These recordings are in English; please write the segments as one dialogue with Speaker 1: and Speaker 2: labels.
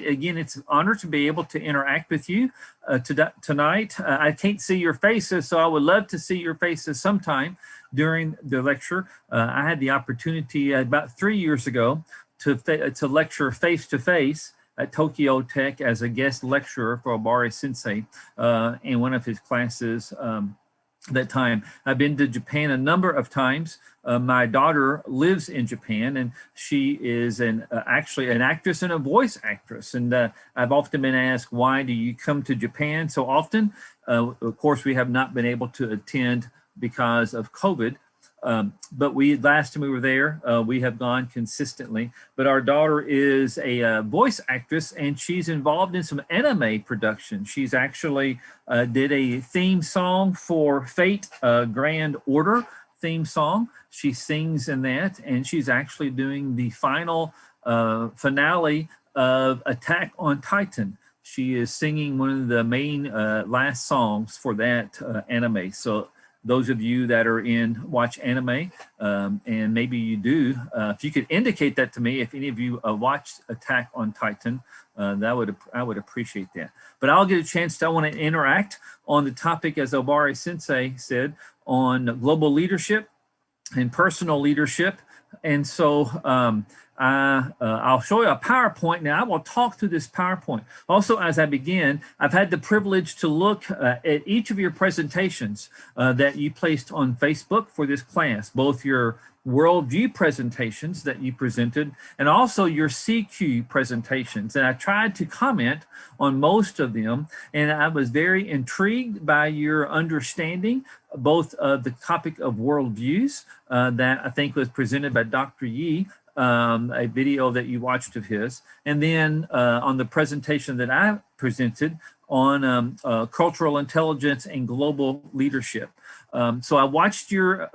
Speaker 1: tonight. Again, it's an honor to be able to interact with you tonight. I can't see your faces, so I would love to see your faces sometime during the lecture. I had the opportunity about 3 years ago to lecture face-to-face at Tokyo Tech as a guest lecturer for Obari Sensei in one of his classes that time. I've been to Japan a number of times. My daughter lives in Japan, and she is actually an actress and a voice actress. And I've often been asked, why do you come to Japan so often? Of course, we have not been able to attend because of COVID. But last time we were there, we have gone consistently. But our daughter is a voice actress, and she's involved in some anime production. She's actually did a theme song for Fate Grand Order theme song. She sings in that, and she's actually doing the final finale of Attack on Titan. She is singing one of the main last songs for that anime. So those of you that are watch anime, and maybe you do, if you could indicate that to me, if any of you watched Attack on Titan, I would appreciate that. But I'll get a chance I want to interact on the topic, as Obari Sensei said, on global leadership and personal leadership. And so I'll show you a PowerPoint now. I will talk through this PowerPoint. Also, as I begin, I've had the privilege to look at each of your presentations that you placed on Facebook for this class, both your worldview presentations that you presented and also your CQ presentations. And I tried to comment on most of them, and I was very intrigued by your understanding both of the topic of worldviews that I think was presented by Dr. Yi, a video that you watched of his, and then on the presentation that I presented on cultural intelligence and global leadership. So I watched your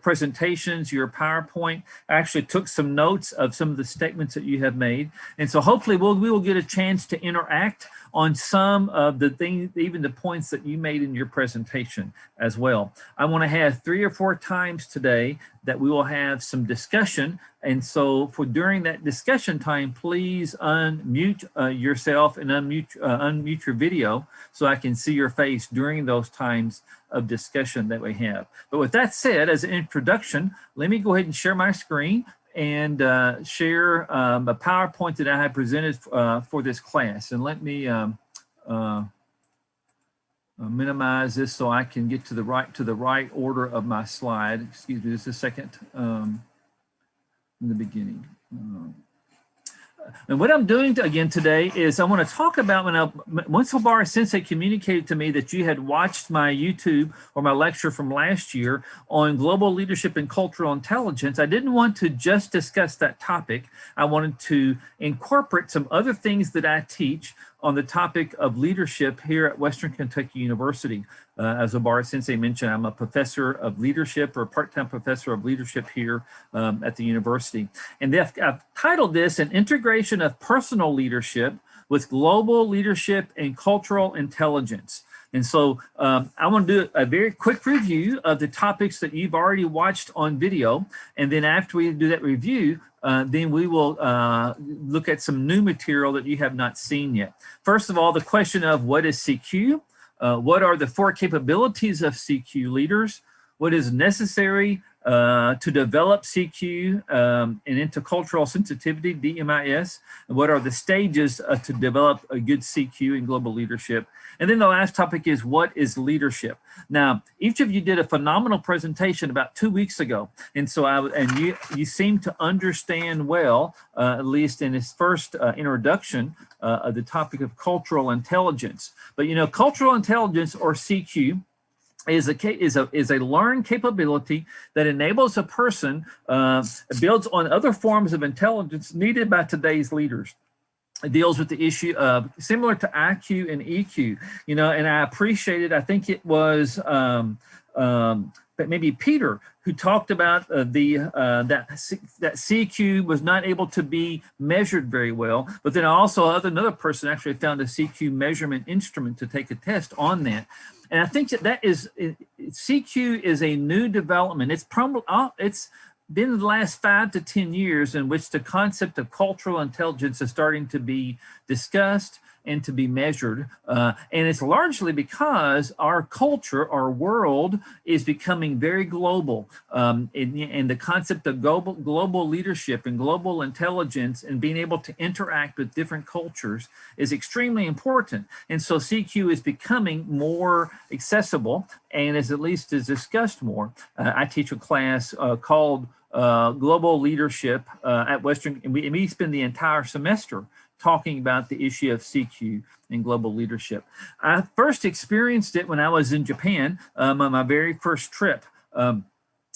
Speaker 1: presentations, your PowerPoint. I actually took some notes of some of the statements that you have made. And so hopefully we will get a chance to interact on some of the things, even the points that you made in your presentation as well. I want to have 3 or 4 times today that we will have some discussion. And so during that discussion time, please unmute yourself and unmute your video so I can see your face during those times of discussion that we have. But with that said, as an introduction, let me go ahead and share my screen and share a PowerPoint that I have presented for this class. And let me minimize this so I can get to the right order of my slide. Excuse me just a second. In the beginning. And what I'm doing again today is I want to talk about once Obari Sensei communicated to me that you had watched my YouTube or my lecture from last year on global leadership and cultural intelligence. I didn't want to just discuss that topic. I wanted to incorporate some other things that I teach on the topic of leadership here at Western Kentucky University. As Obari Sensei mentioned, I'm a professor of leadership or part-time professor of leadership here at the university. And I've titled this an integration of personal leadership with global leadership and cultural intelligence. And so I want to do a very quick review of the topics that you've already watched on video. And then after we do that review, then we will look at some new material that you have not seen yet. First of all, the question of what is CQ? What are the 4 capabilities of CQ leaders? What is necessary to develop CQ and intercultural sensitivity, DMIS? And what are the stages to develop a good CQ in global leadership? And then the last topic is, what is leadership? Now, each of you did a phenomenal presentation about 2 weeks ago. And so you seem to understand well, at least in this first introduction, of the topic of cultural intelligence. But you know, cultural intelligence, or CQ, is a learned capability that enables a person, builds on other forms of intelligence needed by today's leaders. It deals with the issue of, similar to IQ and EQ, you know, and I appreciated, I think it was maybe Peter who talked about that CQ was not able to be measured very well, but then also another person actually found a CQ measurement instrument to take a test on that. And I think that CQ is a new development. It's been the last 5 to 10 years in which the concept of cultural intelligence is starting to be discussed and to be measured. And it's largely because our culture, our world is becoming very global. And the concept of global leadership and global intelligence and being able to interact with different cultures is extremely important. And so CQ is becoming more accessible and is at least is discussed more. I teach a class called Global Leadership at Western, and we spend the entire semester talking about the issue of CQ and global leadership. I first experienced it when I was in Japan on my very first trip. And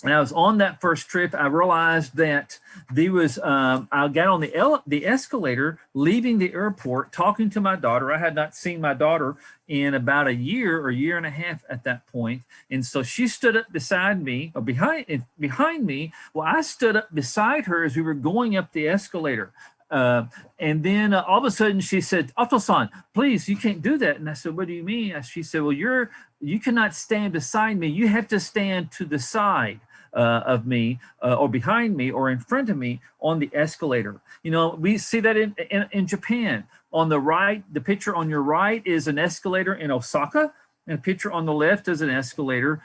Speaker 1: I was on that first trip, I realized that there was, I got on the escalator leaving the airport, talking to my daughter. I had not seen my daughter in about a year or year and a half at that point. And so she stood up beside me, or behind me. Well, I stood up beside her as we were going up the escalator. And then all of a sudden she said, "Otto-san, please, you can't do that." And I said, "What do you mean?" She said, "Well, you cannot stand beside me. You have to stand to the side of me or behind me or in front of me on the escalator." You know, we see that in Japan. On the right, the picture on your right is an escalator in Osaka. And a picture on the left is an escalator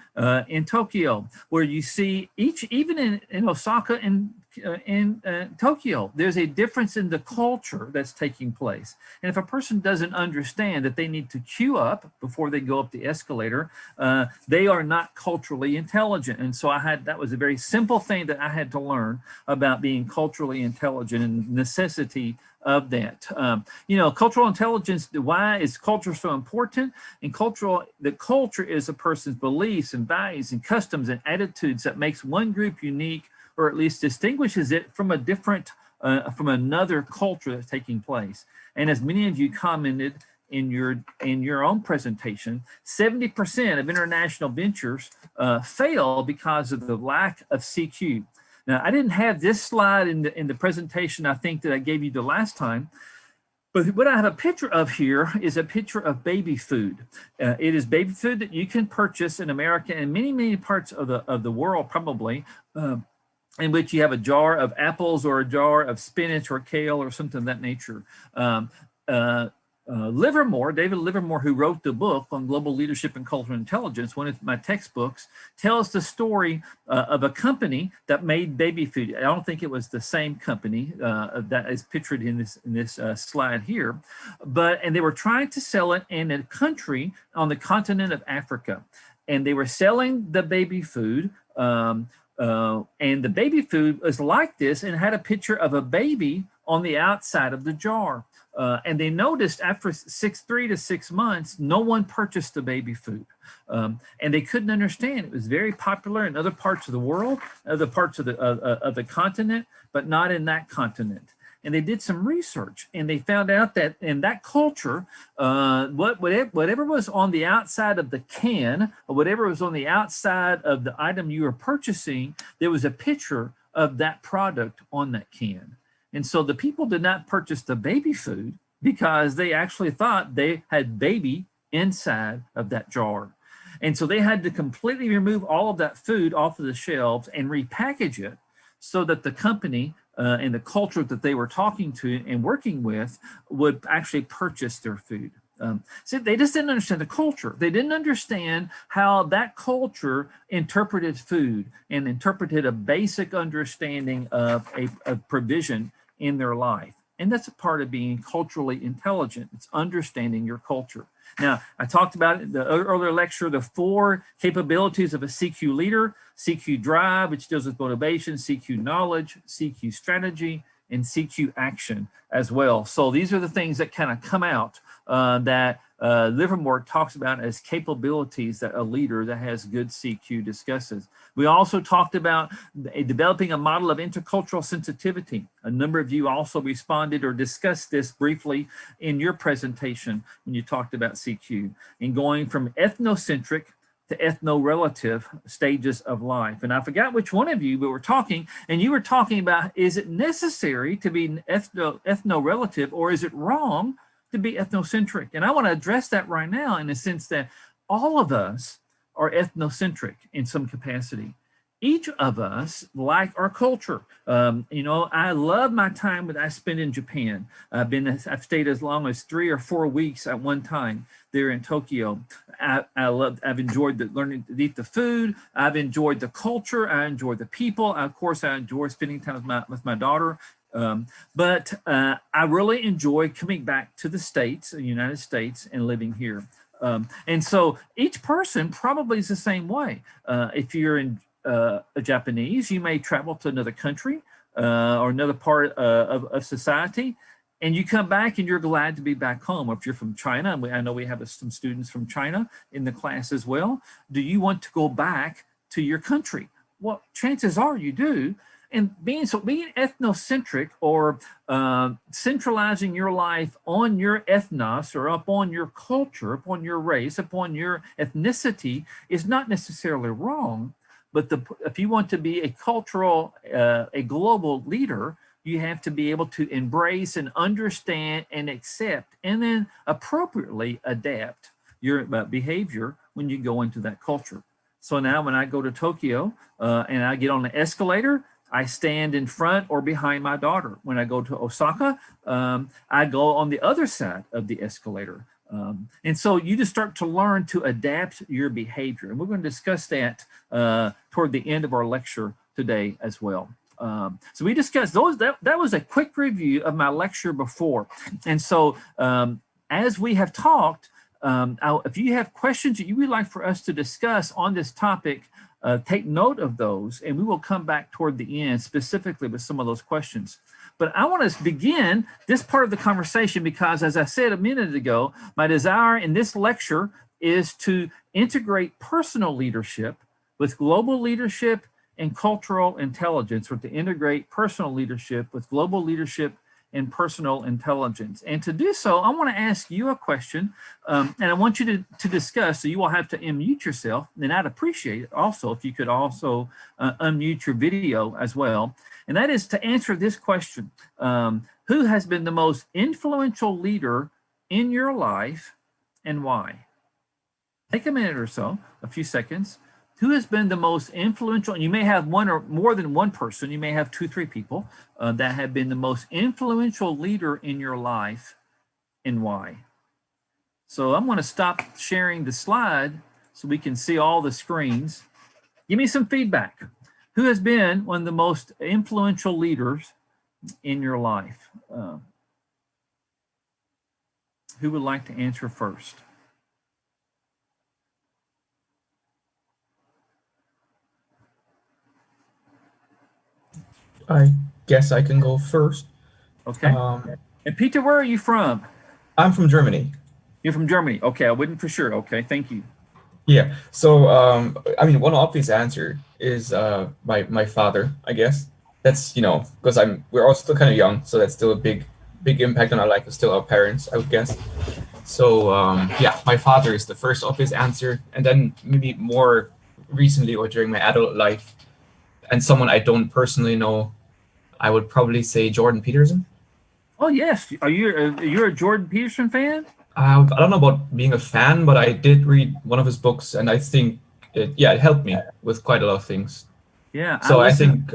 Speaker 1: in Tokyo, where you see even in Osaka and in Tokyo, there's a difference in the culture that's taking place. And if a person doesn't understand that they need to queue up before they go up the escalator, they are not culturally intelligent. And so that was a very simple thing that I had to learn about being culturally intelligent and the necessity of that. You know, cultural intelligence, why is culture so important? And the culture is a person's beliefs and values and customs and attitudes that makes one group unique, or at least distinguishes it from from another culture that's taking place. And as many of you commented in your own presentation, 70% of international ventures fail because of the lack of CQ. Now, I didn't have this slide in the presentation, I think, that I gave you the last time, but what I have a picture of here is a picture of baby food. It is baby food that you can purchase in America and many parts of the world, probably, in which you have a jar of apples or a jar of spinach or kale or something of that nature. David Livermore, who wrote the book on global leadership and cultural intelligence, one of my textbooks, tells the story of a company that made baby food. I don't think it was the same company that is pictured in this slide here, and they were trying to sell it in a country on the continent of Africa, and they were selling the baby food. And the baby food was like this and had a picture of a baby on the outside of the jar. And they noticed after 3 to 6 months, no one purchased the baby food. And they couldn't understand. It was very popular in other parts of the world, other parts of the continent, but not in that continent. And they did some research, and they found out that in that culture, whatever was on the outside of the can, or whatever was on the outside of the item you were purchasing, there was a picture of that product on that can. And so the people did not purchase the baby food because they actually thought they had baby inside of that jar. And so they had to completely remove all of that food off of the shelves and repackage it so that the company and the culture that they were talking to and working with would actually purchase their food. So they just didn't understand the culture. They didn't understand how that culture interpreted food and interpreted a basic understanding of a provision in their life. And that's a part of being culturally intelligent. It's understanding your culture. Now, I talked about in the earlier lecture, the 4 capabilities of a CQ leader: CQ drive, which deals with motivation; CQ knowledge; CQ strategy; and CQ action as well. So these are the things that kind of come out that Livermore talks about as capabilities that a leader that has good CQ discusses. We also talked about developing a model of intercultural sensitivity. A number of you also responded or discussed this briefly in your presentation when you talked about CQ, and going from ethnocentric to ethno-relative stages of life. And I forgot which one of you, but we're talking, and you were talking about, is it necessary to be ethno-relative, or is it wrong to be ethnocentric? And I want to address that right now in the sense that all of us are ethnocentric in some capacity. each of us like our culture. I love my time that I spent in Japan. I've stayed as long as 3 or 4 weeks at one time there in Tokyo. I've enjoyed learning to eat the food. I've enjoyed the culture. I enjoy the people. Of course, I enjoy spending time with my daughter. But I really enjoy coming back to the States, the United States, and living here. And so each person probably is the same way. If you're in a Japanese, you may travel to another country or another part of society, and you come back and you're glad to be back home. Or if you're from China, and I know we have some students from China in the class as well, do you want to go back to your country? Well, chances are you do. And being ethnocentric or centralizing your life on your ethnos or upon your culture, upon your race, upon your ethnicity is not necessarily wrong. But if you want to be a global leader, you have to be able to embrace and understand and accept and then appropriately adapt your behavior when you go into that culture. So now when I go to Tokyo and I get on the escalator, I stand in front or behind my daughter. When I go to Osaka, I go on the other side of the escalator. And so you just start to learn to adapt your behavior. And we're going to discuss that toward the end of our lecture today as well. So we discussed those. That was a quick review of my lecture before. And so as we have talked, if you have questions that you would like for us to discuss on this topic, take note of those, and we will come back toward the end specifically with some of those questions. But I want to begin this part of the conversation because, as I said a minute ago, my desire in this lecture is to integrate personal leadership with global leadership and cultural intelligence, or to integrate personal leadership with global leadership and personal intelligence. And to do so, I want to ask you a question, and I want you to discuss, so you will have to unmute yourself, and I'd appreciate it also if you could also unmute your video as well. And that is to answer this question: who has been the most influential leader in your life and why? Take a minute or so, a few seconds. Who has been the most influential? And you may have one or more than one person. You may have 2, 3 people that have been the most influential leader in your life and why. So I'm going to stop sharing the slide so we can see all the screens. Give me some feedback. Who has been one of the most influential leaders in your life? Who would like to answer first?
Speaker 2: I guess I can go first.
Speaker 1: Okay. And Peter, where are you from?
Speaker 2: I'm from Germany.
Speaker 1: You're from Germany. Okay, I wasn't for sure. Okay, thank you.
Speaker 2: Yeah. So, I mean, one obvious answer is my father, I guess. That's, because we're all still kind of young, so that's still a big impact on our life. It's still our parents, I would guess. So, yeah, my father is the first obvious answer, and then maybe more recently or during my adult life, and someone I don't personally know, I would probably say Jordan Peterson.
Speaker 1: Oh yes, you're a Jordan Peterson fan?
Speaker 2: I don't know about being a fan, but I did read one of his books, and I think it helped me with quite a lot of things.
Speaker 1: Yeah,
Speaker 2: So I think,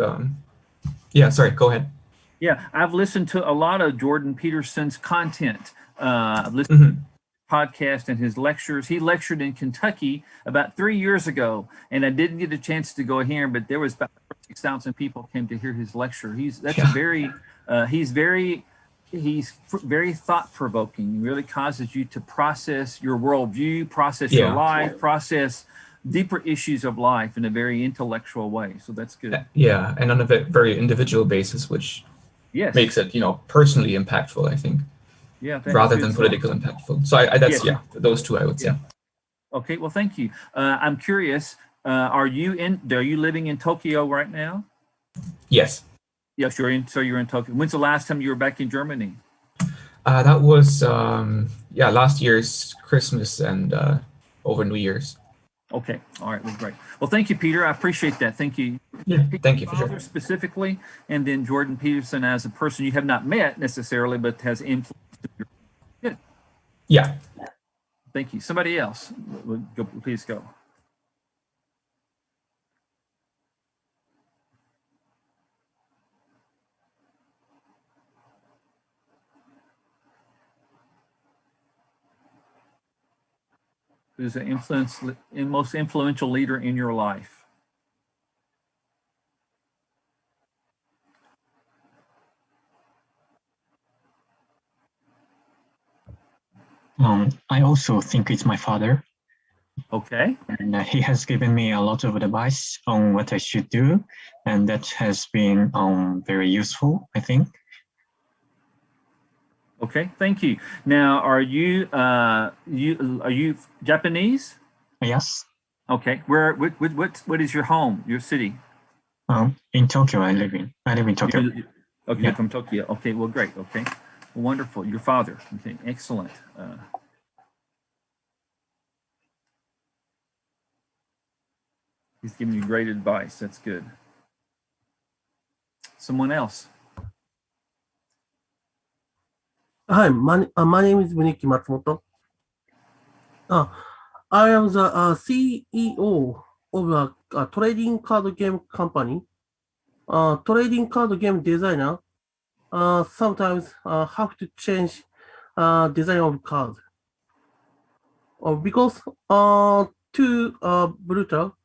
Speaker 2: yeah, sorry, go ahead.
Speaker 1: Yeah, I've listened to a lot of Jordan Peterson's content. I've listened to his podcast and his lectures. He lectured in Kentucky about 3 years ago, and I didn't get a chance to go here, but there was about 6,000 people came to hear his lecture. He's very thought-provoking. He really causes you to process your worldview, process your life, process deeper issues of life in a very intellectual way. So that's good.
Speaker 2: Yeah, and on a very individual basis, which makes it, personally impactful, I think.
Speaker 1: Yeah,
Speaker 2: rather than political impactful. So that's those two I would say.
Speaker 1: Okay, well, thank you. I'm curious. Are you living in Tokyo right now?
Speaker 2: Yes.
Speaker 1: Yes, so you're in Tokyo. When's the last time you were back in Germany?
Speaker 2: That was last year's Christmas and over New Year's.
Speaker 1: Okay, all right, well, great. Well, thank you, Peter. I appreciate that. Thank you.
Speaker 2: Yeah, thank you for sure.
Speaker 1: Specifically, and then Jordan Peterson as a person you have not met necessarily, but has influenced your. Good.
Speaker 2: Yeah.
Speaker 1: Thank you. Somebody else, please go. Who's the most influential leader in your life?
Speaker 3: I also think it's my father.
Speaker 1: Okay.
Speaker 3: And he has given me a lot of advice on what I should do, and that has been very useful, I think.
Speaker 1: Okay, thank you. Now, are you Japanese?
Speaker 3: Yes.
Speaker 1: Okay, what is your home, your city?
Speaker 3: In Tokyo, I live in Tokyo.
Speaker 1: Okay,
Speaker 3: Yeah.
Speaker 1: from Tokyo. Okay, well, great. Okay, well, wonderful. Your father. Okay, excellent. He's giving you great advice. That's good. Someone else.
Speaker 4: Hi, my name is Muniki Matsumoto. I am the CEO of a trading card game company. Trading card game designer sometimes have to change design of cards because too brutal,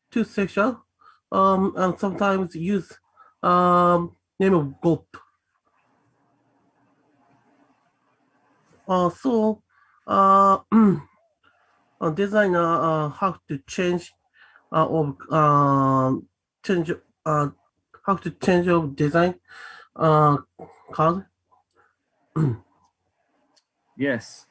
Speaker 4: too sexual, and sometimes use name of God. So a designer have to change of change have to change of design card.
Speaker 1: Yes.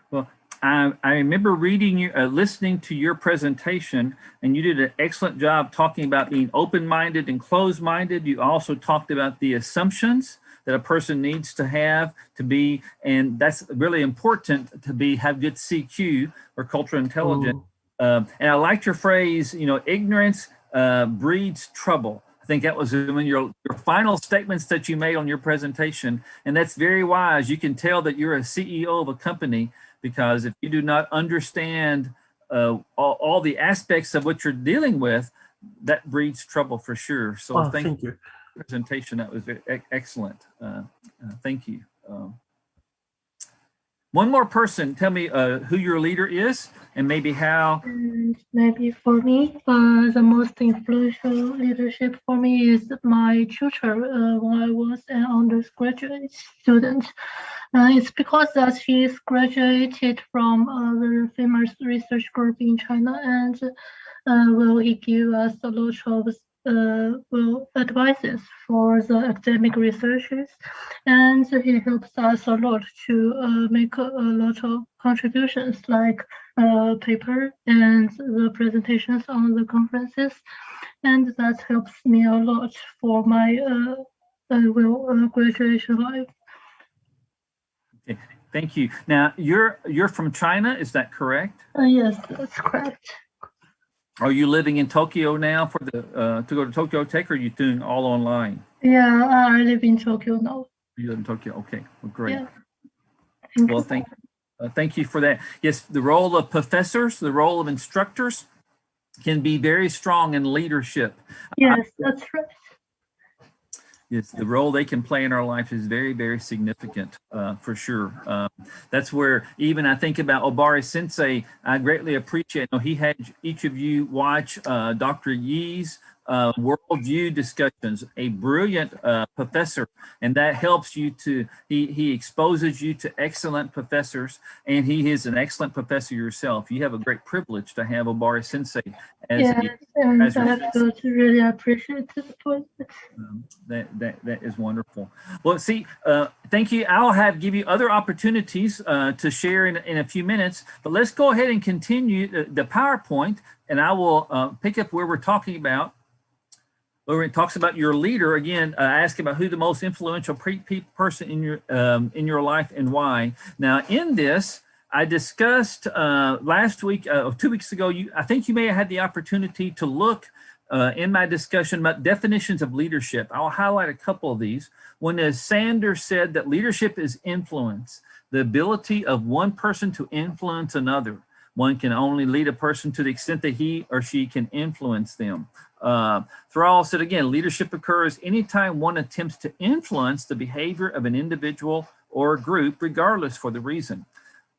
Speaker 1: Well, I remember reading you, listening to your presentation, and you did an excellent job talking about being open-minded and closed-minded. You also talked about the assumptions that a person needs to have to be, and that's really important to be, have good CQ or cultural intelligence. And I liked your phrase, ignorance breeds trouble. I think that was in your final statements that you made on your presentation. And that's very wise. You can tell that you're a CEO of a company, because if you do not understand all the aspects of what you're dealing with, that breeds trouble for sure. So thank you. Presentation, that was excellent. Thank you. One more person, tell me who your leader is and maybe how.
Speaker 5: And maybe for me, the most influential leadership for me is my tutor when I was an undergraduate student. It's because that she's graduated from a very famous research group in China, and he give us a lot of advices for the academic researchers, and he helps us a lot to make a lot of contributions, like paper and the presentations on the conferences, and that helps me a lot for my graduation life.
Speaker 1: Okay, thank you. Now you're from China, is that correct?
Speaker 5: Yes, that's correct.
Speaker 1: Are you living in Tokyo now for the to go to Tokyo Tech, or are you doing all online?
Speaker 5: Yeah, I live in Tokyo now.
Speaker 1: You live in Tokyo. Okay, well, great.
Speaker 5: Yeah.
Speaker 1: Well, thank you for that. Yes, the role of professors, the role of instructors can be very strong in leadership.
Speaker 5: Yes, that's right.
Speaker 1: Yes, the role they can play in our life is very, very significant, for sure. That's where even I think about Obari Sensei, I greatly appreciate. He had each of you watch Dr. Yi's worldview discussions, a brilliant professor, and that helps you to, he exposes you to excellent professors, and he is an excellent professor yourself. You have a great privilege to have Obari Sensei as
Speaker 5: and I feel to really appreciate this point.
Speaker 1: That is wonderful. Well, see, thank you. I'll give you other opportunities to share in a few minutes, but let's go ahead and continue the PowerPoint, and I will pick up where we're talking about. Where it talks about your leader again, asking about who the most influential person in your life and why. Now, in this, I discussed last week, 2 weeks ago. I think you may have had the opportunity to look in my discussion about definitions of leadership. I'll highlight a couple of these. One is Sanders said that leadership is influence, the ability of one person to influence another. One can only lead a person to the extent that he or she can influence them. Thrall said again, leadership occurs anytime one attempts to influence the behavior of an individual or a group, regardless for the reason.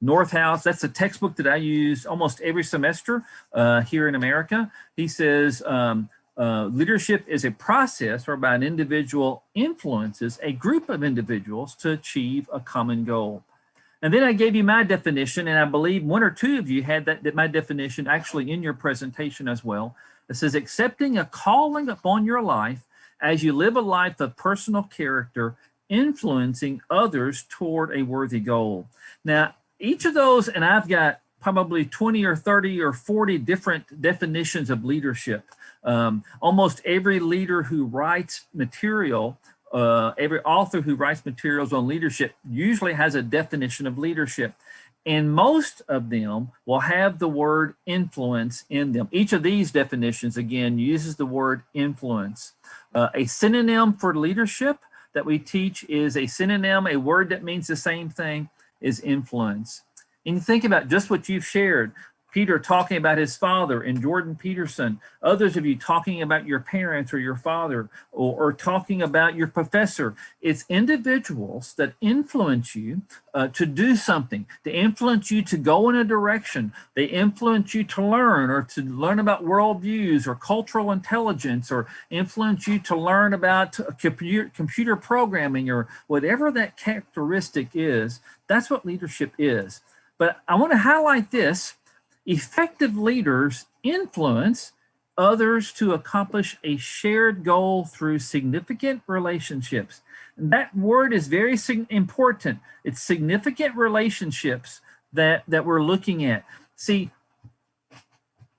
Speaker 1: Northhouse, that's a textbook that I use almost every semester here in America. He says, leadership is a process whereby an individual influences a group of individuals to achieve a common goal. And then I gave you my definition, and I believe one or two of you had that my definition actually in your presentation as well. It says, accepting a calling upon your life as you live a life of personal character, influencing others toward a worthy goal. Now, each of those, and I've got probably 20 or 30 or 40 different definitions of leadership. Almost every leader who writes material, every author who writes materials on leadership usually has a definition of leadership. And most of them will have the word influence in them. Each of these definitions, again, uses the word influence. A synonym for leadership that we teach is a synonym, a word that means the same thing, is influence. And you think about just what you've shared, Peter talking about his father and Jordan Peterson, others of you talking about your parents or your father, or talking about your professor. It's individuals that influence you to do something, to influence you to go in a direction. They influence you to learn, or to learn about worldviews or cultural intelligence, or influence you to learn about computer programming, or whatever that characteristic is. That's what leadership is. But I want to highlight this. Effective leaders influence others to accomplish a shared goal through significant relationships. And that word is very important. It's significant relationships that we're looking at. See,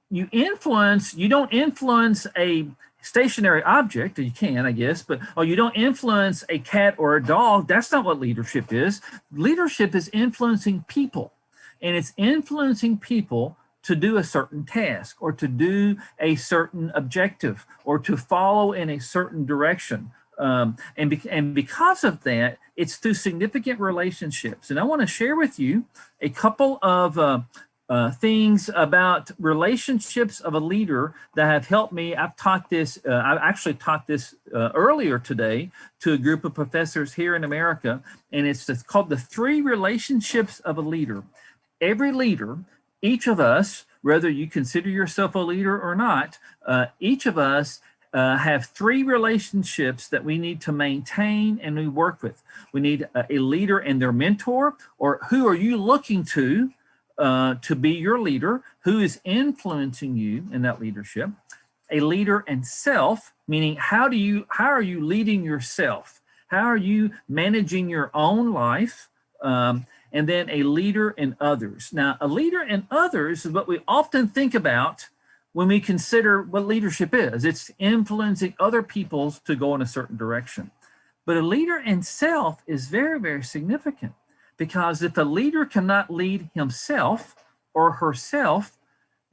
Speaker 1: you don't influence a stationary object. You can, I guess, but you don't influence a cat or a dog. That's not what leadership is. Leadership is influencing people. And it's influencing people to do a certain task, or to do a certain objective, or to follow in a certain direction. And because of that, it's through significant relationships. And I want to share with you a couple of things about relationships of a leader that have helped me. I've taught this, I actually taught this earlier today to a group of professors here in America, and it's called the 3 relationships of a leader. Every leader, each of us, whether you consider yourself a leader or not, each of us have 3 relationships that we need to maintain and we work with. We need a leader and their mentor, or who are you looking to be your leader, who is influencing you in that leadership. A leader and self, meaning how are you leading yourself? How are you managing your own life? And then a leader and others. Now, a leader and others is what we often think about when we consider what leadership is. It's influencing other people to go in a certain direction. But a leader and self is very, very significant, because if a leader cannot lead himself or herself,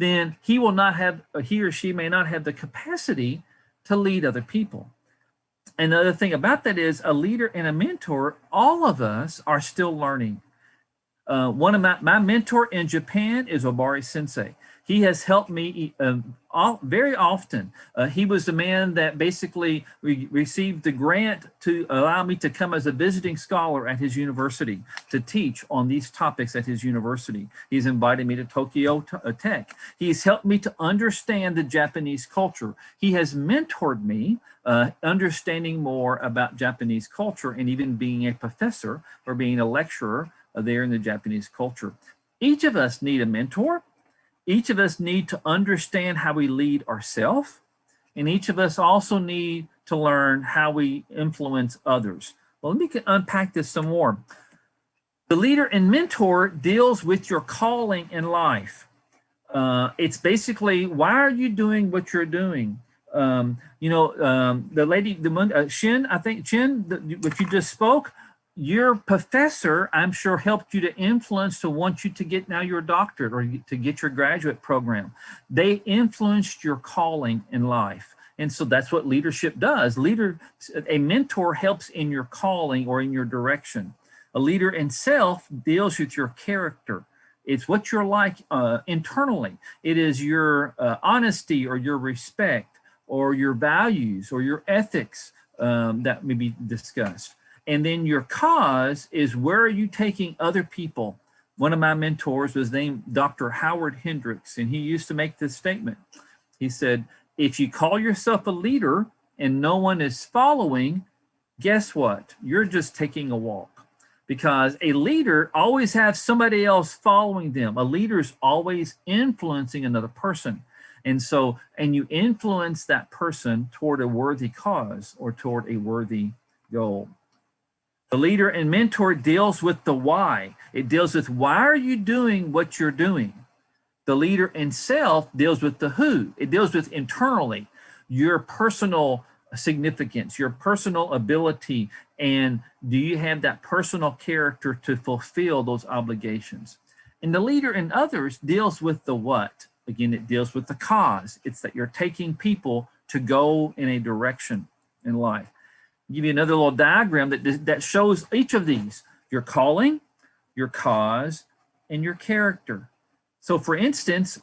Speaker 1: then he or she may not have the capacity to lead other people. And the other thing about that is, a leader and a mentor, all of us are still learning. One of my mentor in Japan is Obari Sensei. He has helped me very often. He was the man that basically received the grant to allow me to come as a visiting scholar at his university to teach on these topics at his university. He's invited me to Tokyo Tech. He's helped me to understand the Japanese culture. He has mentored me understanding more about Japanese culture, and even being a professor or being a lecturer there in the Japanese culture. Each of us need a mentor. Each of us need to understand how we lead ourselves. And each of us also need to learn how we influence others. Well, let me unpack this some more. The leader and mentor deals with your calling in life. It's basically, why are you doing what you're doing? The lady, Shin, I think, Shin, what you just spoke, your professor, I'm sure, helped you to influence to want you to get now your doctorate or to get your graduate program. They influenced your calling in life. And so that's what leadership does. A mentor helps in your calling or in your direction. A leader in self deals with your character. It's what you're like internally. It is your honesty or your respect or your values or your ethics that may be discussed. And then your cause is, where are you taking other people One of my mentors was named Dr. Howard Hendricks, and he used to make this statement. He said, if you call yourself a leader and no one is following, guess what? You're just taking a walk, because a leader always has somebody else following them. A leader is always influencing another person. And you influence that person toward a worthy cause or toward a worthy goal. The leader and mentor deals with the why. It deals with why are you doing what you're doing? The leader and self deals with the who. It deals with internally, your personal significance, your personal ability, and do you have that personal character to fulfill those obligations? And the leader and others deals with the what. Again, it deals with the cause. It's that you're taking people to go in a direction in life. I'll give you another little diagram that shows each of these: your calling, your cause, and your character. So for instance,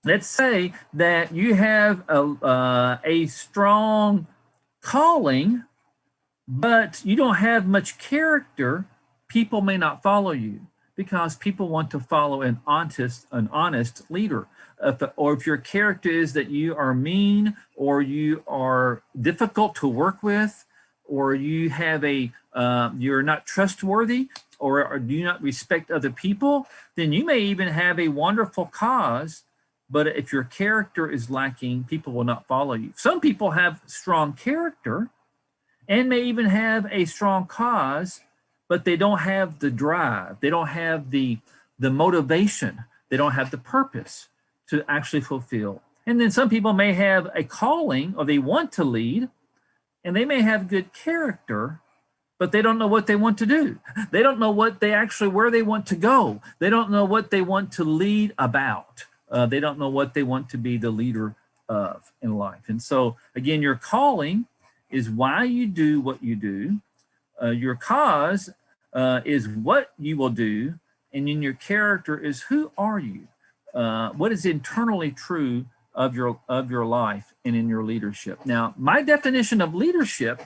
Speaker 1: let's say that you have a strong calling, but you don't have much character. People may not follow you because people want to follow an honest leader. Or if your character is that you are mean, or you are difficult to work with, or you have you're not trustworthy, or do not respect other people, then you may even have a wonderful cause, but if your character is lacking, people will not follow you. Some people have strong character and may even have a strong cause, but they don't have the drive. They don't have the motivation. They don't have the purpose to actually fulfill. And then some people may have a calling, or they want to lead, and they may have good character, but they don't know what they want to do. They don't know where they want to go. They don't know what they want to lead about. They don't know what they want to be the leader of in life. And so again, your calling is why you do what you do. Your cause is what you will do. And then your character is who are you? What is internally true of your life and in your leadership. Now, my definition of leadership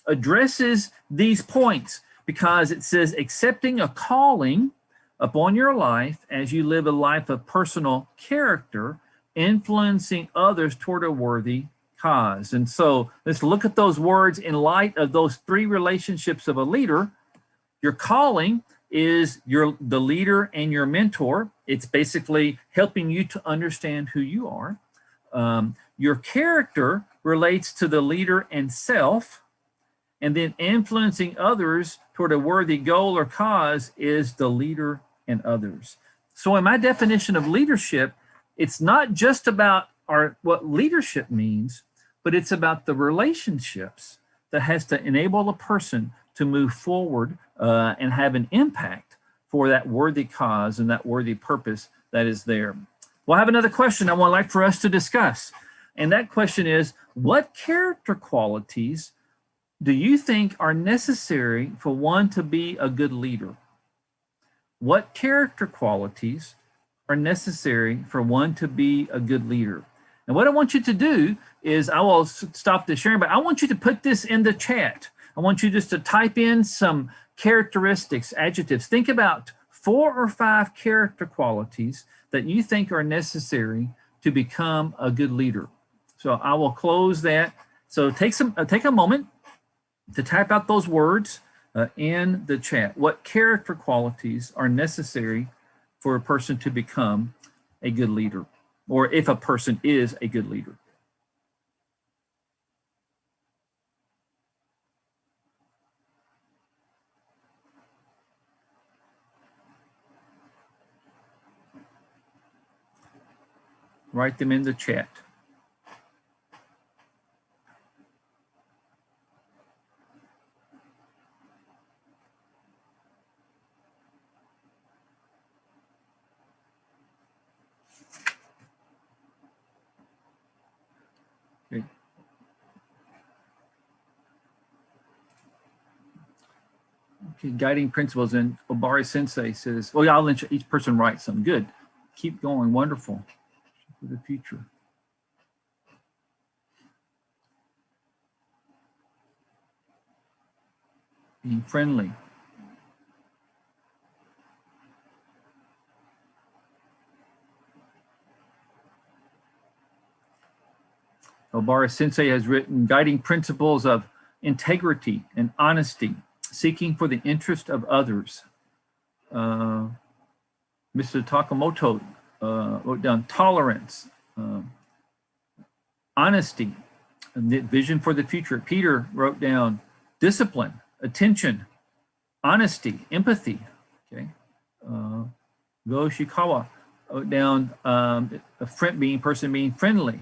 Speaker 1: addresses these points because it says accepting a calling upon your life as you live a life of personal character, influencing others toward a worthy cause. And so let's look at those words in light of those three relationships of a leader. Your calling is the leader and your mentor. It's basically helping you to understand who you are. Your character relates to the leader and self, and then influencing others toward a worthy goal or cause is the leader and others. So in my definition of leadership, it's not just about what leadership means, but it's about the relationships that has to enable a person to move forward and have an impact for that worthy cause and that worthy purpose that is there. Well, I have another question I would like for us to discuss. And that question is, what character qualities do you think are necessary for one to be a good leader? What character qualities are necessary for one to be a good leader? And what I want you to do is, I will stop the sharing, but I want you to put this in the chat. I want you just to type in some characteristics, adjectives. Think about 4 or 5 character qualities that you think are necessary to become a good leader. So I will close that. So take a moment to type out those words in the chat. What character qualities are necessary for a person to become a good leader, or if a person is a good leader? Write them in the chat. Okay. Okay, guiding principles. And Obari Sensei says, oh yeah, I'll let each person write something. Good. Keep going. Wonderful. For the future. Being friendly. Obara Sensei has written guiding principles of integrity and honesty, seeking for the interest of others. Mr. Takamoto wrote down tolerance, honesty, vision for the future. Peter wrote down discipline, attention, honesty, empathy. Okay. Go Shikawa wrote down person being friendly.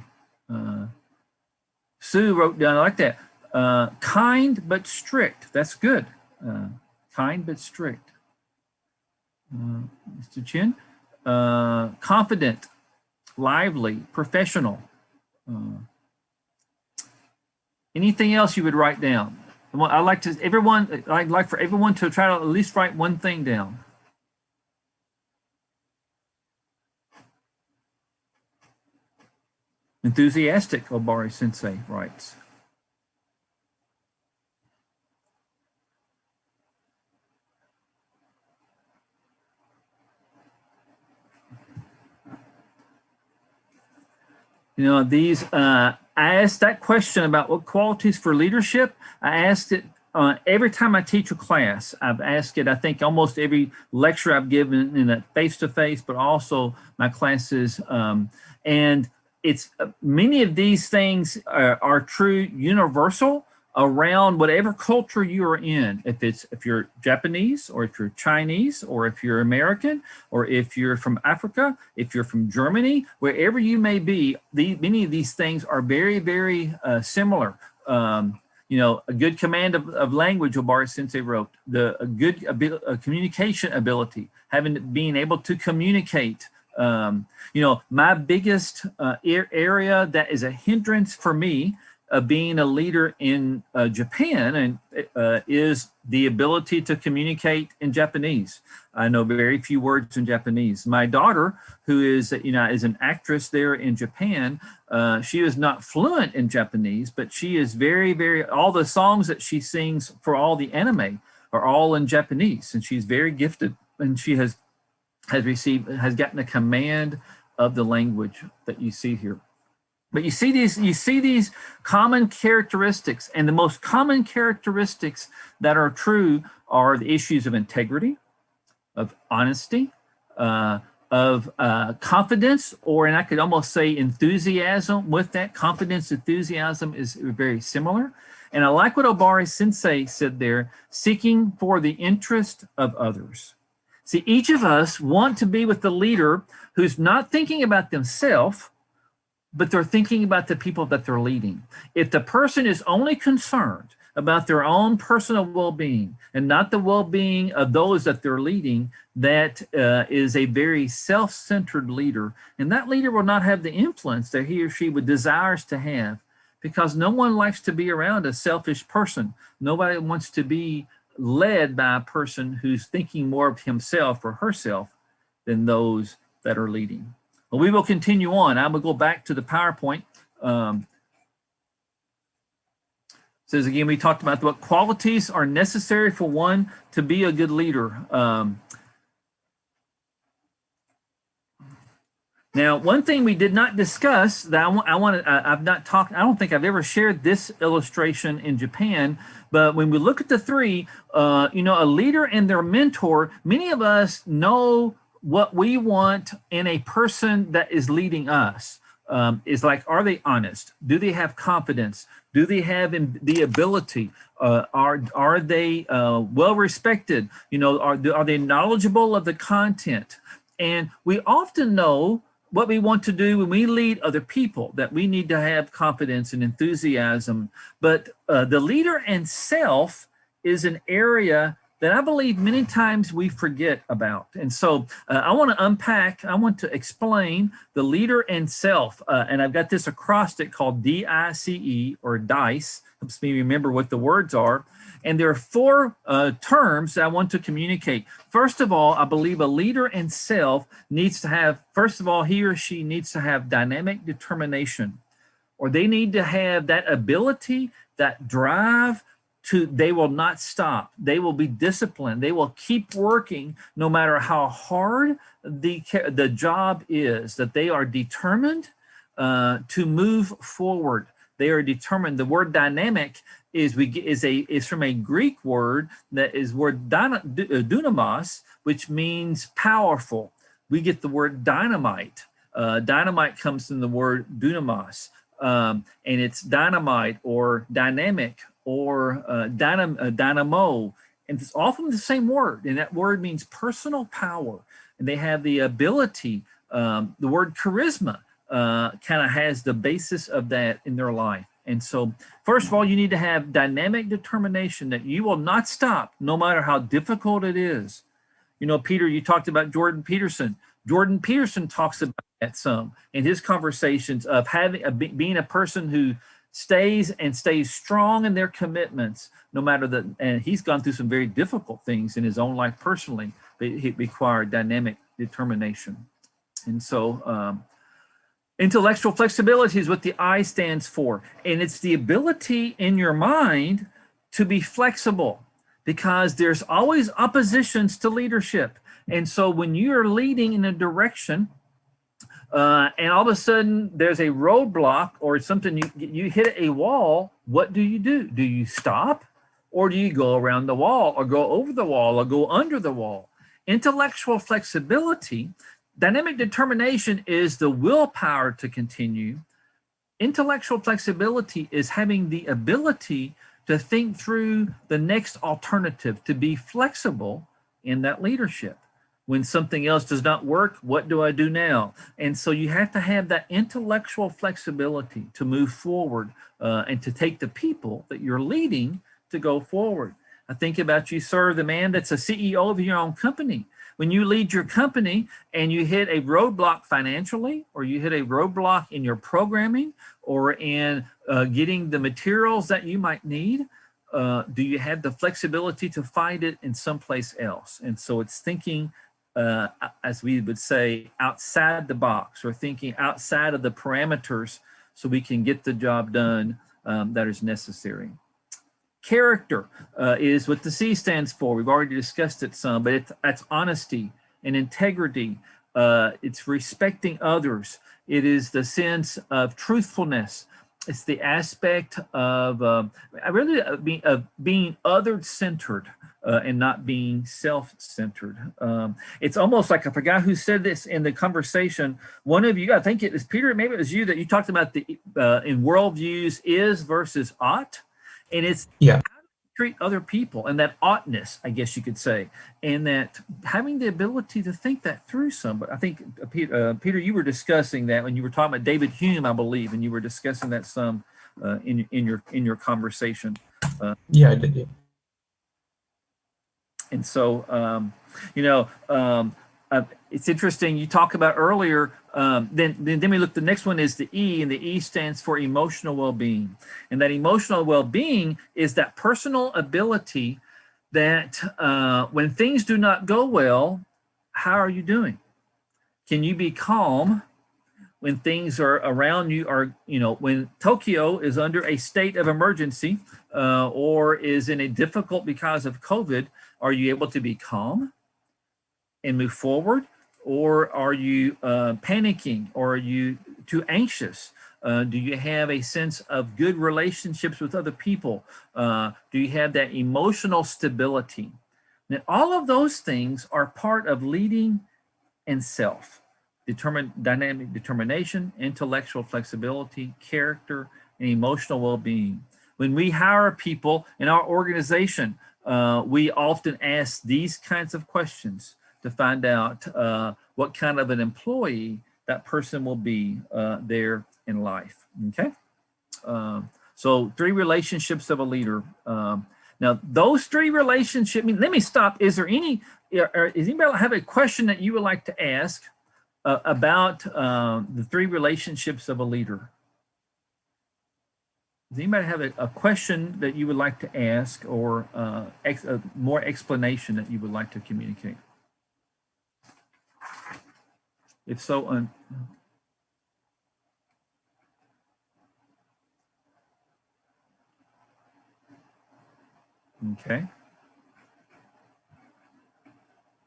Speaker 1: Sue wrote down, I like that, kind but strict. That's good. Kind but strict. Mr. Chin, confident, lively, professional. Anything else you would write down? I'd like for everyone to try to at least write one thing down. Enthusiastic, Obari Sensei writes. You know, these, I asked that question about what qualities for leadership. I asked it every time I teach a class. I've asked it, I think, almost every lecture I've given in a face-to-face, but also my classes. And it's many of these things are true universal around whatever culture you are in. If you're Japanese, or if you're Chinese, or if you're American, or if you're from Africa, if you're from Germany, wherever you may be, many of these things are very, very similar. You know, a good command of language, Obari Sensei wrote, a good communication ability, being able to communicate. You know, my biggest area that is a hindrance for me being a leader in Japan is the ability to communicate in Japanese. I know very few words in Japanese. My daughter, who is is an actress there in Japan, she is not fluent in Japanese, but she is very, very, all the songs that she sings for all the anime are all in Japanese, and she's very gifted, and she has gotten a command of the language that you see here. But you see these common characteristics, and the most common characteristics that are true are the issues of integrity, of honesty, of confidence, and I could almost say enthusiasm. With that, confidence, enthusiasm is very similar. And I like what Obari Sensei said there, seeking for the interest of others. See, each of us want to be with the leader who's not thinking about themselves, but they're thinking about the people that they're leading. If the person is only concerned about their own personal well-being and not the well-being of those that they're leading, that is a very self-centered leader. And that leader will not have the influence that he or she would desires to have, because no one likes to be around a selfish person. Nobody wants to be led by a person who's thinking more of himself or herself than those that are leading. Well, we will continue on. I will go back to the PowerPoint. Says again, we talked about what qualities are necessary for one to be a good leader. Now, one thing we did not discuss that I've not talked, I don't think I've ever shared this illustration in Japan, but when we look at the three, a leader and their mentor, many of us know what we want in a person that is leading us. Is like, are they honest? Do they have confidence? Do they have the ability? Are they well respected? Are they knowledgeable of the content? And we often know what we want to do when we lead other people, that we need to have confidence and enthusiasm. But the leader and self is an area that I believe many times we forget about. And so I want to explain the leader and self. And I've got this acrostic called DICE, or DICE. Helps me remember what the words are. And there are four terms that I want to communicate. First of all, I believe a leader and self needs to have, first of all, he or she needs to have dynamic determination, or they need to have that ability, that drive, they will not stop. They will be disciplined. They will keep working no matter how hard the job is, that they are determined to move forward. They are determined. The word dynamic is from a Greek word that is word dunamos, which means powerful. We get the word dynamite. Dynamite comes from the word dunamos, and it's dynamite or dynamic or dynamo, and it's often the same word, and that word means personal power. And they have the ability. The word charisma kind of has the basis of that in their life. And so, first of all, you need to have dynamic determination that you will not stop no matter how difficult it is. You know, Peter, you talked about Jordan Peterson. Jordan Peterson talks about that some in his conversations of being a person who stays strong in their commitments, no matter and he's gone through some very difficult things in his own life personally, but it required dynamic determination. And so, intellectual flexibility is what the I stands for. And it's the ability in your mind to be flexible, because there's always oppositions to leadership. And so when you're leading in a direction, and all of a sudden there's a roadblock or something, you hit a wall, what do? Do you stop, or do you go around the wall, or go over the wall, or go under the wall? Intellectual flexibility, dynamic determination is the willpower to continue. Intellectual flexibility is having the ability to think through the next alternative, to be flexible in that leadership. When something else does not work, what do I do now? And so you have to have that intellectual flexibility to move forward and to take the people that you're leading to go forward. I think about you, sir, the man that's a CEO of your own company. When you lead your company and you hit a roadblock financially, or you hit a roadblock in your programming, or in getting the materials that you might need, do you have the flexibility to find it in someplace else? And so it's thinking, as we would say, outside the box, or thinking outside of the parameters so we can get the job done that is necessary. Character is what the C stands for. We've already discussed it some, but that's honesty and integrity. It's respecting others. It is the sense of truthfulness. It's the aspect of being other-centered and not being self-centered. It's almost like, I forgot who said this in the conversation. One of you, I think it was Peter, maybe it was you, that you talked about the in worldviews is versus ought. And it's how to treat other people, and that oughtness, I guess you could say, and that having the ability to think that through some. But I think, Peter, you were discussing that when you were talking about David Hume, I believe, and you were discussing that some in your conversation.
Speaker 2: Yeah, I did. Yeah.
Speaker 1: And so, it's interesting. You talk about earlier. Then we look. The next one is the E, and the E stands for emotional well-being. And that emotional well-being is that personal ability that when things do not go well, how are you doing? Can you be calm when things are around you are, when Tokyo is under a state of emergency or is in a difficult because of COVID? Are you able to be calm and move forward? Or are you panicking? Or are you too anxious? Do you have a sense of good relationships with other people? Do you have that emotional stability? Now, all of those things are part of leading and self. Dynamic determination, intellectual flexibility, character, and emotional well-being. When we hire people in our organization, we often ask these kinds of questions to find out what kind of an employee that person will be there in life. Okay, so 3 relationships of a leader. Now, those 3 relationships. Let me stop. Is there any? Does anybody have a question that you would like to ask about the 3 relationships of a leader? Does anybody have a question that you would like to ask, or more explanation that you would like to communicate? If so, okay.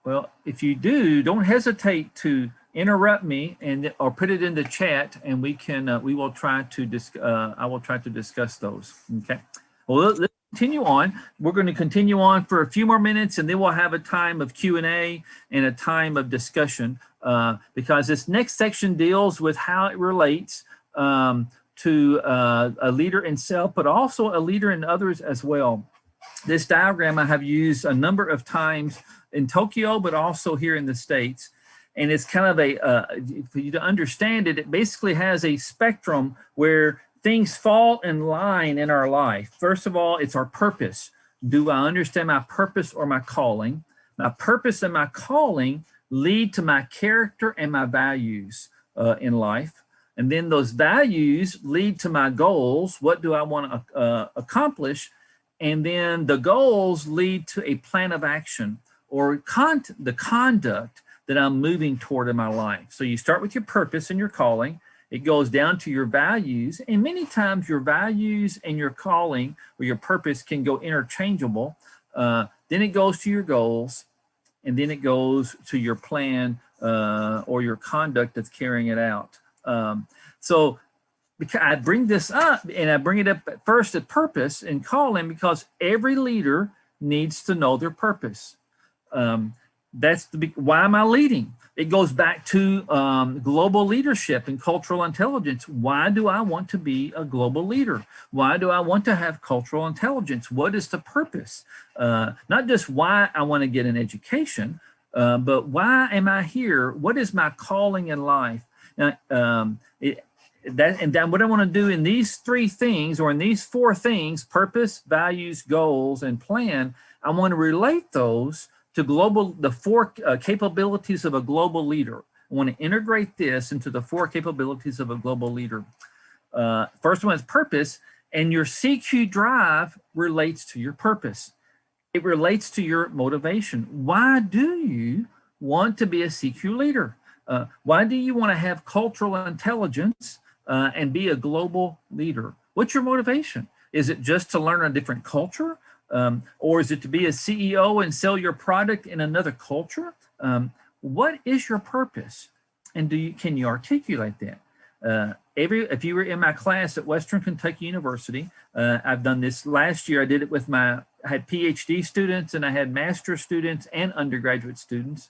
Speaker 1: Well, if you do, don't hesitate to interrupt me or put it in the chat, and we will try to I will try to discuss those. Okay. Well, let's continue on. We're going to continue on for a few more minutes, and then we'll have a time of Q&A and a time of discussion, because this next section deals with how it relates to a leader in self, but also a leader in others as well. This diagram I have used a number of times in Tokyo, but also here in the States. And it's kind of for you to understand it, it basically has a spectrum where things fall in line in our life. First of all, it's our purpose. Do I understand my purpose or my calling? My purpose and my calling lead to my character and my values in life. And then those values lead to my goals. What do I want to accomplish? And then the goals lead to a plan of action or the conduct that I'm moving toward in my life. So you start with your purpose and your calling. It goes down to your values. And many times your values and your calling or your purpose can go interchangeable. Then it goes to your goals. And then it goes to your plan or your conduct that's carrying it out. So because I bring this up, and I bring it up at first at purpose and calling, because every leader needs to know their purpose. That's why am I leading? It goes back to global leadership and cultural intelligence. Why do I want to be a global leader? Why do I want to have cultural intelligence? What is the purpose? Not just why I want to get an education, but why am I here? What is my calling in life? Now, what I want to do in these three things, or in these four things, purpose, values, goals, and plan, I want to relate those to the four capabilities of a global leader. I want to integrate this into the four capabilities of a global leader. First one is purpose, and your CQ drive relates to your purpose. It relates to your motivation. Why do you want to be a CQ leader? Why do you want to have cultural intelligence and be a global leader? What's your motivation? Is it just to learn a different culture? Or is it to be a CEO and sell your product in another culture? What is your purpose? And can you articulate that? If you were in my class at Western Kentucky University, I've done this last year. I did it with I had PhD students, and I had master's students and undergraduate students.